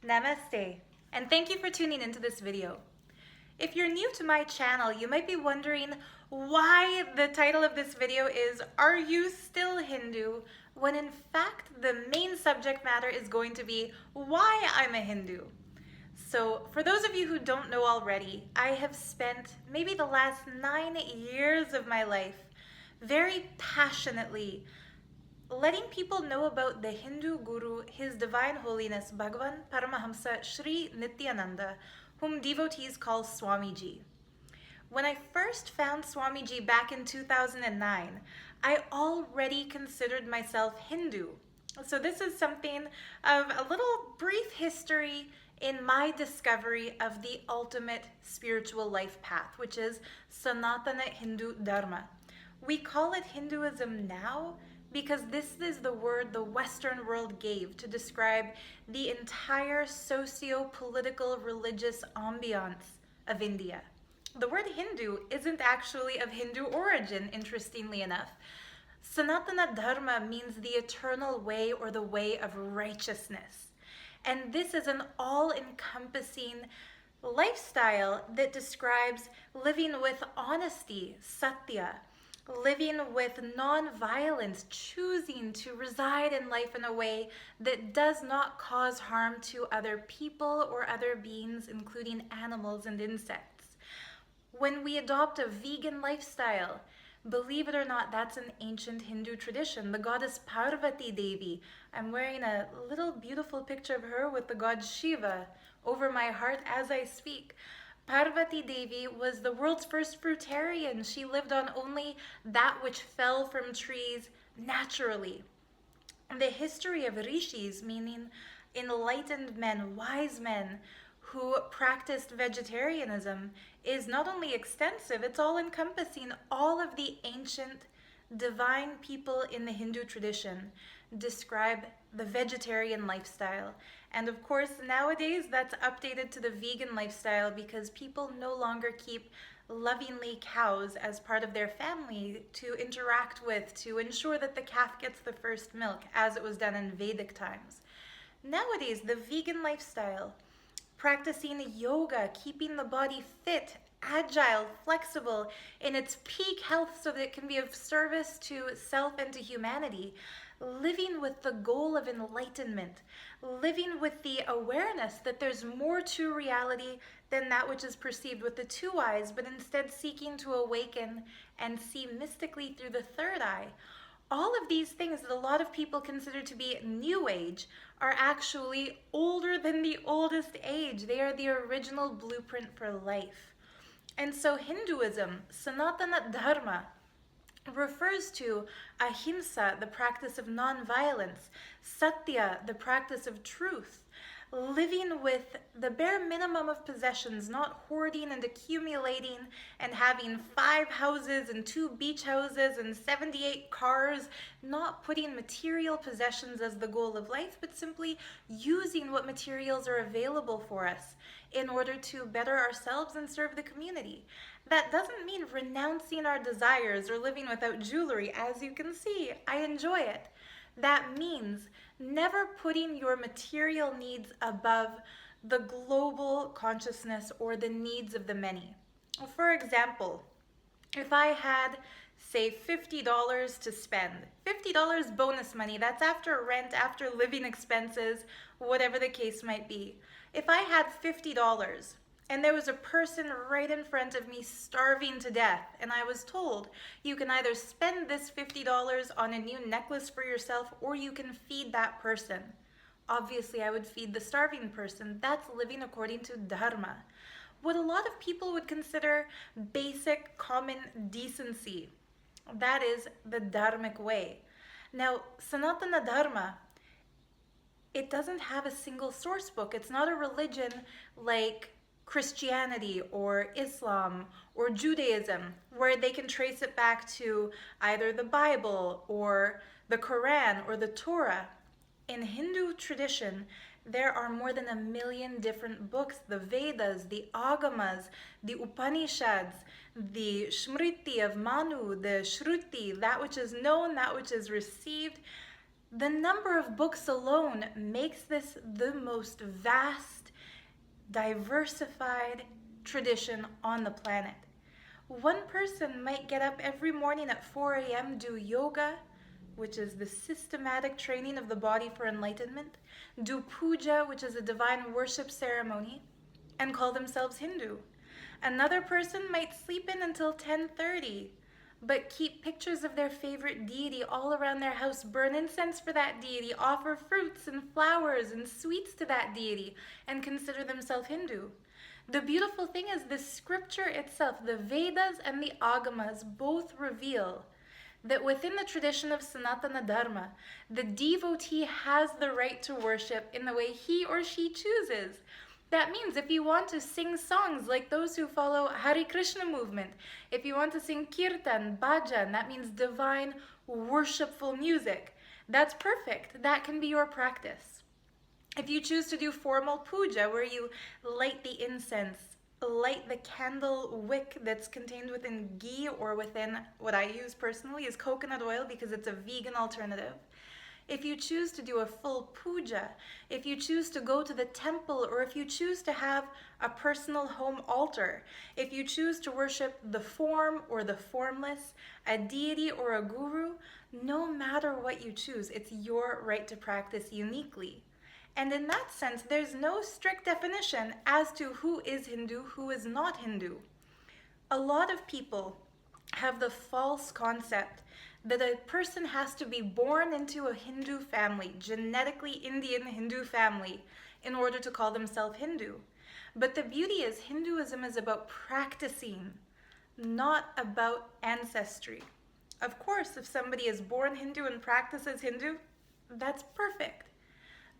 Namaste, and thank you for tuning into this video. If you're new to my channel, you might be wondering why the title of this video is Are You Still Hindu? When in fact the main subject matter is going to be why I'm a Hindu. So for those of you who don't know already, I have spent maybe the last 9 years of my life very passionately letting people know about the Hindu Guru, His Divine Holiness Bhagavan Paramahamsa Shri Nityananda, whom devotees call Swamiji. When I first found Swamiji back in 2009, I already considered myself Hindu. So this is something of a little brief history in my discovery of the ultimate spiritual life path, which is Sanatana Hindu Dharma. We call it Hinduism now because this is the word the Western world gave to describe the entire socio-political religious ambiance of India. The word Hindu isn't actually of Hindu origin, interestingly enough. Sanatana Dharma means the eternal way or the way of righteousness. And this is an all-encompassing lifestyle that describes living with honesty, satya, living with non-violence, choosing to reside in life in a way that does not cause harm to other people or other beings, including animals and insects. When we adopt a vegan lifestyle, believe it or not, that's an ancient Hindu tradition. The goddess Parvati Devi, I'm wearing a little beautiful picture of her with the god Shiva over my heart as I speak. Parvati Devi was the world's first fruitarian. She lived on only that which fell from trees naturally. The history of rishis, meaning enlightened men, wise men, who practiced vegetarianism, is not only extensive, it's all-encompassing. All of the ancient divine people in the Hindu tradition describe the vegetarian lifestyle. And of course, nowadays that's updated to the vegan lifestyle because people no longer keep lovingly cows as part of their family to interact with, to ensure that the calf gets the first milk, as it was done in Vedic times. Nowadays, the vegan lifestyle, practicing yoga, keeping the body fit, agile, flexible, in its peak health so that it can be of service to self and to humanity, living with the goal of enlightenment, living with the awareness that there's more to reality than that which is perceived with the two eyes, but instead seeking to awaken and see mystically through the third eye. All of these things that a lot of people consider to be new age are actually older than the oldest age. They are the original blueprint for life. And so Hinduism, Sanatana Dharma, refers to ahimsa, the practice of non-violence, satya, the practice of truth, living with the bare minimum of possessions, not hoarding and accumulating and having 5 houses and 2 beach houses and 78 cars, not putting material possessions as the goal of life, but simply using what materials are available for us in order to better ourselves and serve the community. That doesn't mean renouncing our desires or living without jewelry. As you can see, I enjoy it. That means never putting your material needs above the global consciousness or the needs of the many. For example, if I had, say, $50 to spend, $50 bonus money, that's after rent, after living expenses, whatever the case might be. If I had $50 and there was a person right in front of me starving to death, and I was told, you can either spend this $50 on a new necklace for yourself or you can feed that person. Obviously, I would feed the starving person. That's living according to Dharma. What a lot of people would consider basic common decency, that is the Dharmic way. Now, Sanatana Dharma, it doesn't have a single source book. It's not a religion like Christianity or Islam or Judaism, where they can trace it back to either the Bible or the Quran or the Torah. In Hindu tradition, there are more than 1 million different books, the Vedas, the Agamas, the Upanishads, the Smriti of Manu, the Shruti, that which is known, that which is received. The number of books alone makes this the most vast, diversified tradition on the planet. One person might get up every morning at 4 a.m., do yoga, which is the systematic training of the body for enlightenment, do puja, which is a divine worship ceremony, and call themselves Hindu. Another person might sleep in until 10:30, but keep pictures of their favorite deity all around their house, burn incense for that deity, offer fruits and flowers and sweets to that deity, and consider themselves Hindu. The beautiful thing is the scripture itself, the Vedas and the Agamas, both reveal that within the tradition of Sanatana Dharma, the devotee has the right to worship in the way he or she chooses. That means if you want to sing songs like those who follow Hare Krishna movement, if you want to sing kirtan, bhajan, that means divine worshipful music, that's perfect. That can be your practice. If you choose to do formal puja, where you light the incense, light the candle wick that's contained within ghee, or within, what I use personally is coconut oil because it's a vegan alternative. If you choose to do a full puja, if you choose to go to the temple, or if you choose to have a personal home altar, if you choose to worship the form or the formless, a deity or a guru, no matter what you choose, it's your right to practice uniquely. And in that sense, there's no strict definition as to who is Hindu, who is not Hindu. A lot of people have the false concept that a person has to be born into a Hindu family, genetically Indian Hindu family, in order to call themselves Hindu. But the beauty is Hinduism is about practicing, not about ancestry. Of course, if somebody is born Hindu and practices Hindu, that's perfect.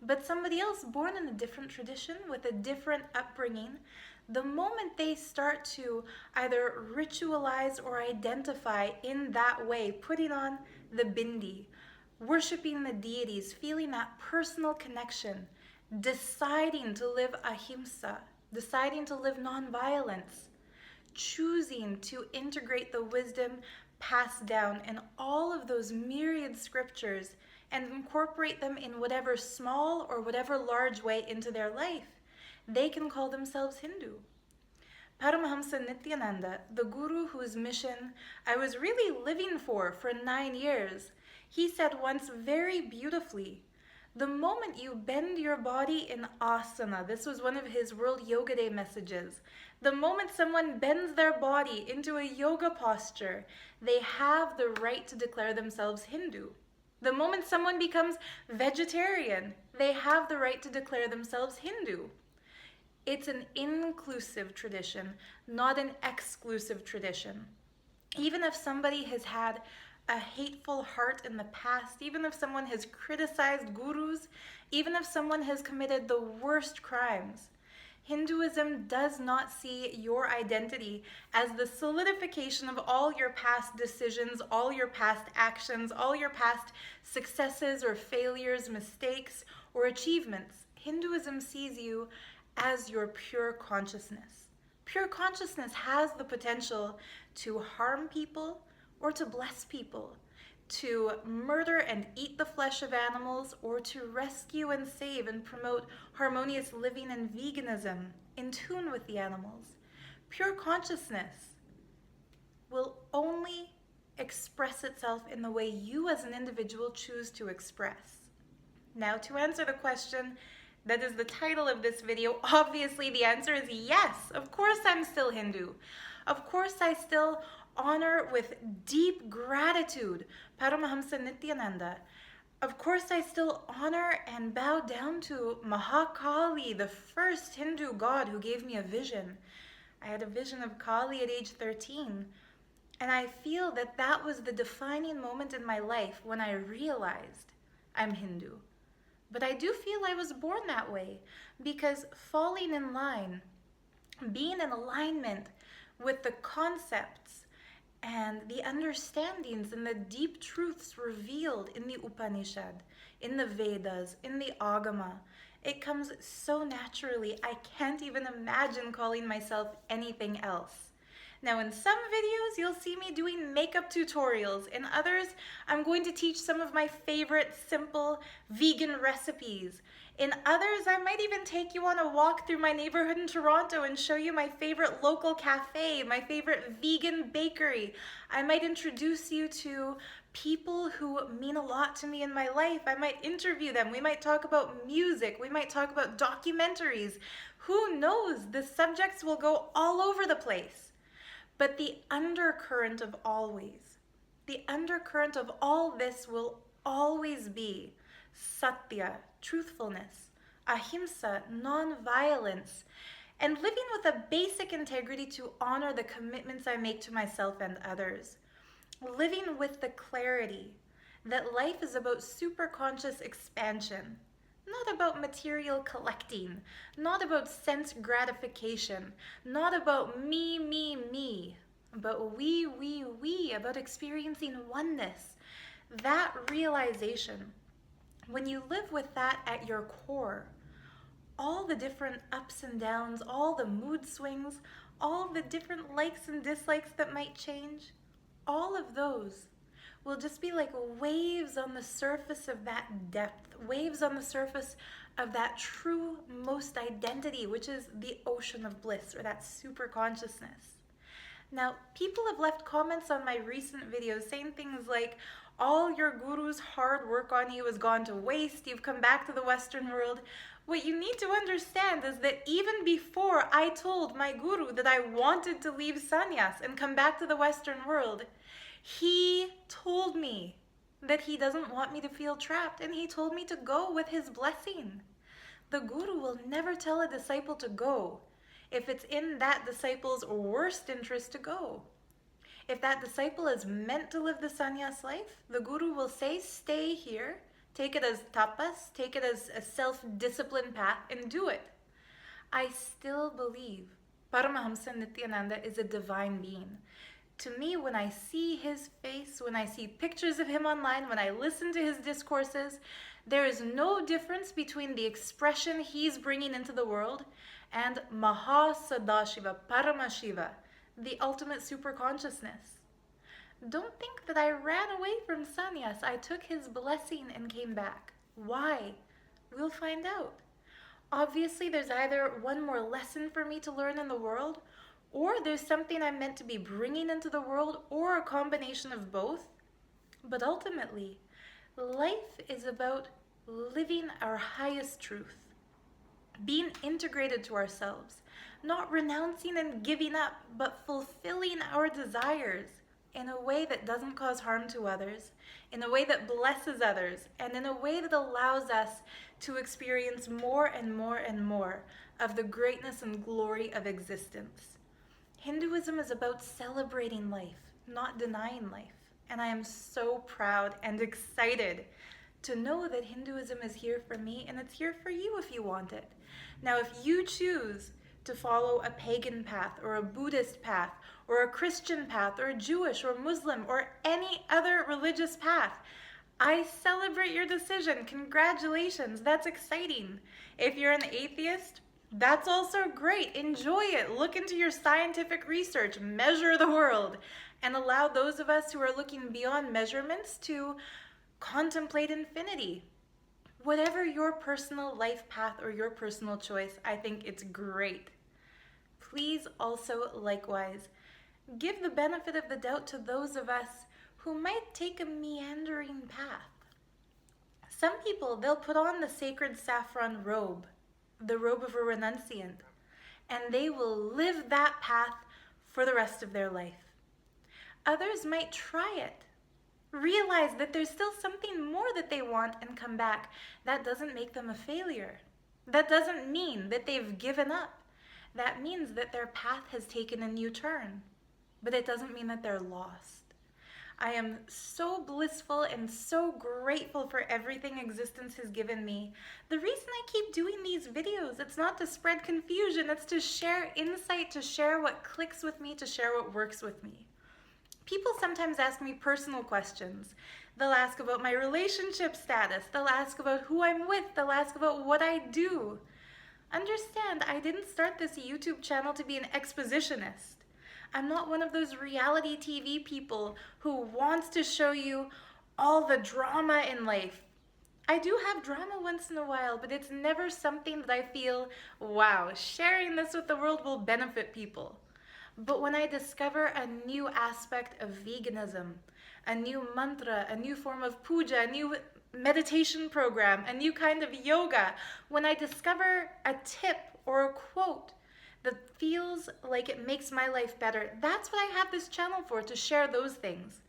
But somebody else born in a different tradition with a different upbringing, the moment they start to either ritualize or identify in that way, putting on the bindi, worshiping the deities, feeling that personal connection, deciding to live ahimsa, deciding to live nonviolence, choosing to integrate the wisdom passed down in all of those myriad scriptures and incorporate them in whatever small or whatever large way into their life, they can call themselves Hindu. Paramahamsa Nityananda, the guru whose mission I was really living for 9 years, he said once very beautifully, the moment you bend your body in asana, this was one of his World Yoga Day messages, the moment someone bends their body into a yoga posture, they have the right to declare themselves Hindu. The moment someone becomes vegetarian, they have the right to declare themselves Hindu. It's an inclusive tradition, not an exclusive tradition. Even if somebody has had a hateful heart in the past, even if someone has criticized gurus, even if someone has committed the worst crimes, Hinduism does not see your identity as the solidification of all your past decisions, all your past actions, all your past successes or failures, mistakes or achievements. Hinduism sees you as your pure consciousness. Pure consciousness has the potential to harm people or to bless people, to murder and eat the flesh of animals, or to rescue and save and promote harmonious living and veganism in tune with the animals. Pure consciousness will only express itself in the way you as an individual choose to express. Now, to answer the question that is the title of this video, obviously the answer is yes. Of course I'm still Hindu. Of course I still honor with deep gratitude Paramahamsa Nityananda. Of course I still honor and bow down to Mahakali, the first Hindu god who gave me a vision. I had a vision of Kali at age 13. And I feel that that was the defining moment in my life when I realized I'm Hindu. But I do feel I was born that way because falling in line, being in alignment with the concepts and the understandings and the deep truths revealed in the Upanishad, in the Vedas, in the Agama, it comes so naturally. I can't even imagine calling myself anything else. Now in some videos, you'll see me doing makeup tutorials. In others, I'm going to teach some of my favorite simple vegan recipes. In others, I might even take you on a walk through my neighborhood in Toronto and show you my favorite local cafe, my favorite vegan bakery. I might introduce you to people who mean a lot to me in my life. I might interview them. We might talk about music. We might talk about documentaries. Who knows? The subjects will go all over the place. But the undercurrent of all this will always be satya, truthfulness, ahimsa, non-violence, and living with a basic integrity to honor the commitments I make to myself and others. Living with the clarity that life is about superconscious expansion, not about material collecting, not about sense gratification, not about me, but we, about experiencing oneness. That realization, when you live with that at your core, all the different ups and downs, all the mood swings, all the different likes and dislikes that might change, all of those will just be like waves on the surface of that depth, waves on the surface of that true most identity, which is the ocean of bliss, or that super consciousness. Now, people have left comments on my recent videos saying things like, all your guru's hard work on you has gone to waste, you've come back to the Western world. What you need to understand is that even before I told my guru that I wanted to leave sannyas and come back to the Western world, he told me that he doesn't want me to feel trapped, and he told me to go with his blessing. The guru will never tell a disciple to go if it's in that disciple's worst interest to go. If that disciple is meant to live the sannyas life, the guru will say, stay here, take it as tapas, take it as a self-discipline path, and do it. I still believe Paramahamsa Nityananda is a divine being. To me, when I see his face, when I see pictures of him online, when I listen to his discourses, there is no difference between the expression he's bringing into the world and Mahasadashiva, Paramashiva, the ultimate superconsciousness. Don't think that I ran away from sannyas. I took his blessing and came back. Why? We'll find out. Obviously, there's either one more lesson for me to learn in the world, or there's something I'm meant to be bringing into the world, or a combination of both. But ultimately, life is about living our highest truth, being integrated to ourselves, not renouncing and giving up, but fulfilling our desires in a way that doesn't cause harm to others, in a way that blesses others, and in a way that allows us to experience more and more and more of the greatness and glory of existence. Hinduism is about celebrating life, not denying life. And I am so proud and excited to know that Hinduism is here for me, and it's here for you if you want it. Now, if you choose to follow a pagan path, or a Buddhist path, or a Christian path, or a Jewish or Muslim, or any other religious path, I celebrate your decision. Congratulations, that's exciting. If you're an atheist, that's also great. Enjoy it. Look into your scientific research, measure the world, and allow those of us who are looking beyond measurements to contemplate infinity. Whatever your personal life path or your personal choice, I think it's great. Please also, likewise, give the benefit of the doubt to those of us who might take a meandering path. Some people, they'll put on the sacred saffron robe, the robe of a renunciant, and they will live that path for the rest of their life. Others might try it, realize that there's still something more that they want, and come back. That doesn't make them a failure. That doesn't mean that they've given up. That means that their path has taken a new turn, but it doesn't mean that they're lost. I am so blissful and so grateful for everything existence has given me. The reason I keep doing these videos, it's not to spread confusion, it's to share insight, to share what clicks with me, to share what works with me. People sometimes ask me personal questions. They'll ask about my relationship status, they'll ask about who I'm with, they'll ask about what I do. Understand, I didn't start this YouTube channel to be an expositionist. I'm not one of those reality TV people who wants to show you all the drama in life. I do have drama once in a while, but it's never something that I feel, wow, sharing this with the world will benefit people. But when I discover a new aspect of veganism, a new mantra, a new form of puja, a new meditation program, a new kind of yoga, when I discover a tip or a quote that feels like it makes my life better, that's what I have this channel for, to share those things.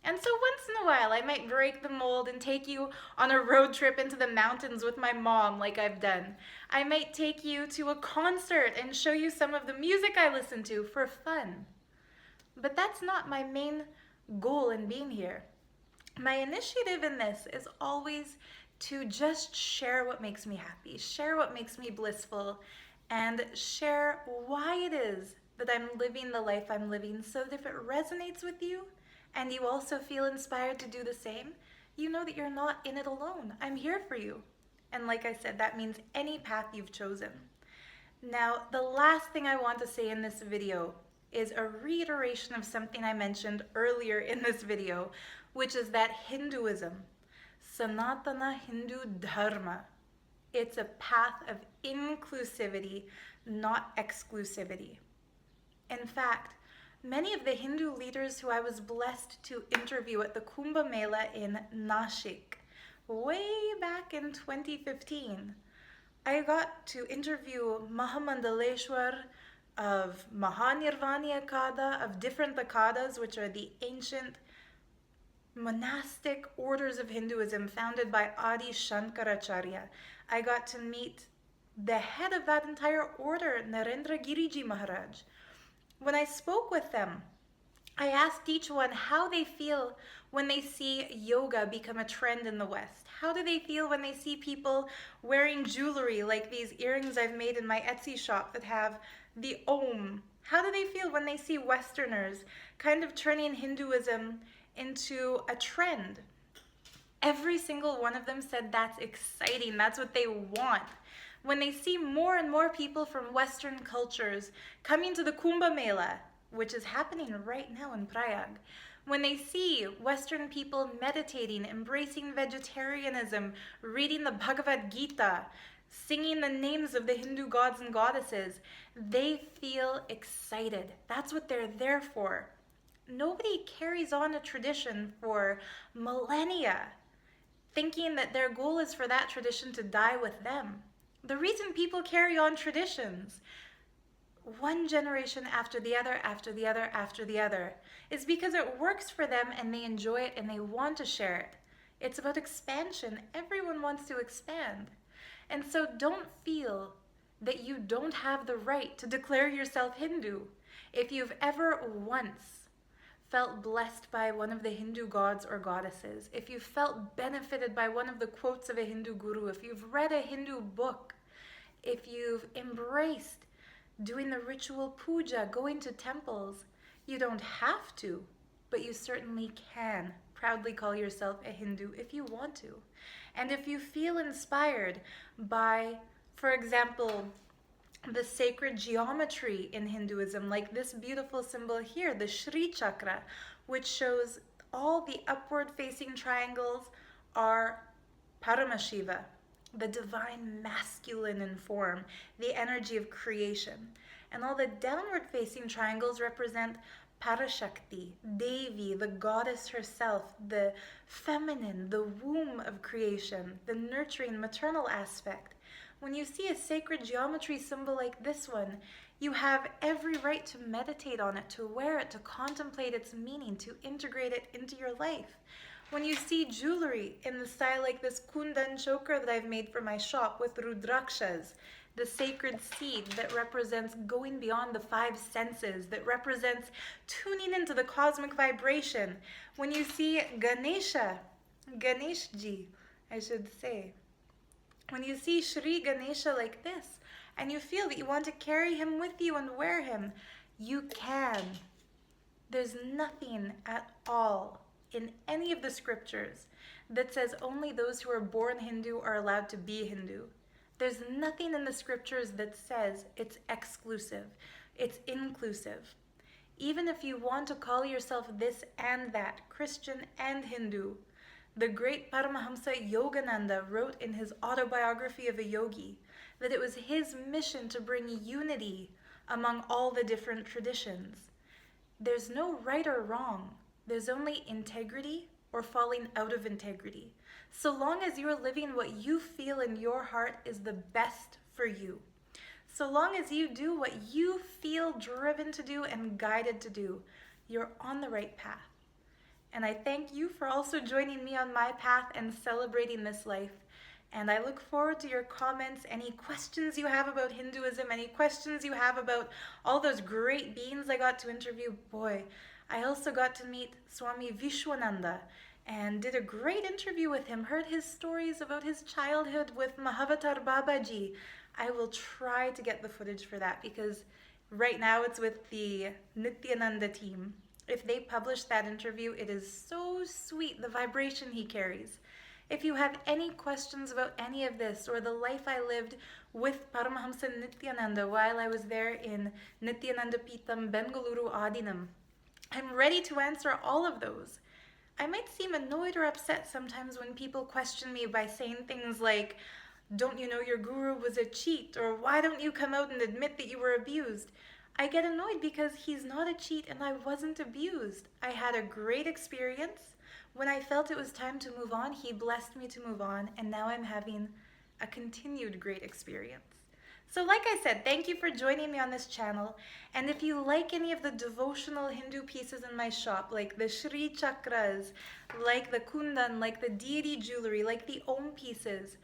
And so once in a while, I might break the mold and take you on a road trip into the mountains with my mom, like I've done. I might take you to a concert and show you some of the music I listen to for fun. But that's not my main goal in being here. My initiative in this is always to just share what makes me happy, share what makes me blissful, and share why it is that I'm living the life I'm living, so that if it resonates with you, and you also feel inspired to do the same, you know that you're not in it alone. I'm here for you. And like I said, that means any path you've chosen. Now, the last thing I want to say in this video is a reiteration of something I mentioned earlier in this video, which is that Hinduism, Sanatana Hindu Dharma, it's a path of inclusivity, not exclusivity. In fact, many of the Hindu leaders who I was blessed to interview at the Kumbh Mela in Nashik, way back in 2015, I got to interview Mahamandaleshwar of Mahanirvani Akada, of different Akadas, which are the ancient monastic orders of Hinduism founded by Adi Shankaracharya. I got to meet the head of that entire order, Narendra Giriji Maharaj. When I spoke with them, I asked each one how they feel when they see yoga become a trend in the West. How do they feel when they see people wearing jewelry like these earrings I've made in my Etsy shop that have the Om? How do they feel when they see Westerners kind of turning Hinduism into a trend? Every single one of them said that's exciting, that's what they want. When they see more and more people from Western cultures coming to the Kumbh Mela, which is happening right now in Prayag, when they see Western people meditating, embracing vegetarianism, reading the Bhagavad Gita, singing the names of the Hindu gods and goddesses, they feel excited. That's what they're there for. Nobody carries on a tradition for millennia, thinking that their goal is for that tradition to die with them. The reason people carry on traditions, one generation after the other, after the other, after the other, is because it works for them and they enjoy it and they want to share it. It's about expansion. Everyone wants to expand. And so don't feel that you don't have the right to declare yourself Hindu. If you've ever once felt blessed by one of the Hindu gods or goddesses, if you felt benefited by one of the quotes of a Hindu guru, if you've read a Hindu book, if you've embraced doing the ritual puja, going to temples, you don't have to, but you certainly can proudly call yourself a Hindu if you want to. And if you feel inspired by, for example, the sacred geometry in Hinduism, like this beautiful symbol here, the Shri Chakra, which shows all the upward-facing triangles are Paramashiva, the divine masculine in form, the energy of creation. And all the downward-facing triangles represent Parashakti, Devi, the goddess herself, the feminine, the womb of creation, the nurturing maternal aspect. When you see a sacred geometry symbol like this one, you have every right to meditate on it, to wear it, to contemplate its meaning, to integrate it into your life. When you see jewelry in the style like this kundan choker that I've made for my shop with rudrakshas, the sacred seed that represents going beyond the five senses, that represents tuning into the cosmic vibration. When you see Ganeshji, I should say, when you see Shri Ganesha like this, and you feel that you want to carry him with you and wear him, you can. There's nothing at all in any of the scriptures that says only those who are born Hindu are allowed to be Hindu. There's nothing in the scriptures that says it's exclusive, it's inclusive. Even if you want to call yourself this and that, Christian and Hindu. The great Paramahamsa Yogananda wrote in his autobiography of a yogi that it was his mission to bring unity among all the different traditions. There's no right or wrong. There's only integrity or falling out of integrity. So long as you're living what you feel in your heart is the best for you. So long as you do what you feel driven to do and guided to do, you're on the right path. And I thank you for also joining me on my path and celebrating this life. And I look forward to your comments, any questions you have about Hinduism, any questions you have about all those great beings I got to interview. Boy, I also got to meet Swami Vishwananda and did a great interview with him, heard his stories about his childhood with Mahavatar Babaji. I will try to get the footage for that because right now it's with the Nityananda team. If they publish that interview, it is so sweet, the vibration he carries. If you have any questions about any of this or the life I lived with Paramahamsa Nityananda while I was there in Nityananda Peetham, Bengaluru, Adinam, I'm ready to answer all of those. I might seem annoyed or upset sometimes when people question me by saying things like, "Don't you know your guru was a cheat?" or "Why don't you come out and admit that you were abused?" I get annoyed because he's not a cheat and I wasn't abused. I had a great experience. When I felt it was time to move on, he blessed me to move on, and now I'm having a continued great experience. So like I said, thank you for joining me on this channel. And if you like any of the devotional Hindu pieces in my shop, like the Shri Chakras, like the Kundan, like the deity jewelry, like the Om pieces,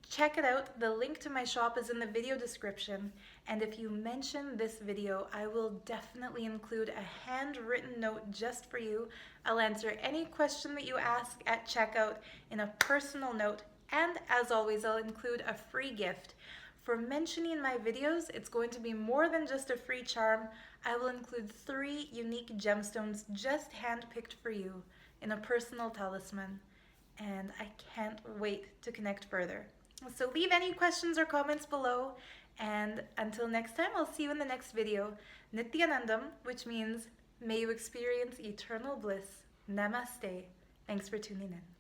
check it out. The link to my shop is in the video description. And if you mention this video, I will definitely include a handwritten note just for you. I'll answer any question that you ask at checkout in a personal note. And as always, I'll include a free gift. For mentioning my videos, it's going to be more than just a free charm. I will include 3 unique gemstones just handpicked for you in a personal talisman. And I can't wait to connect further. So leave any questions or comments below, and until next time, I'll see you in the next video. Nityanandam, which means may you experience eternal bliss. Namaste. Thanks for tuning in.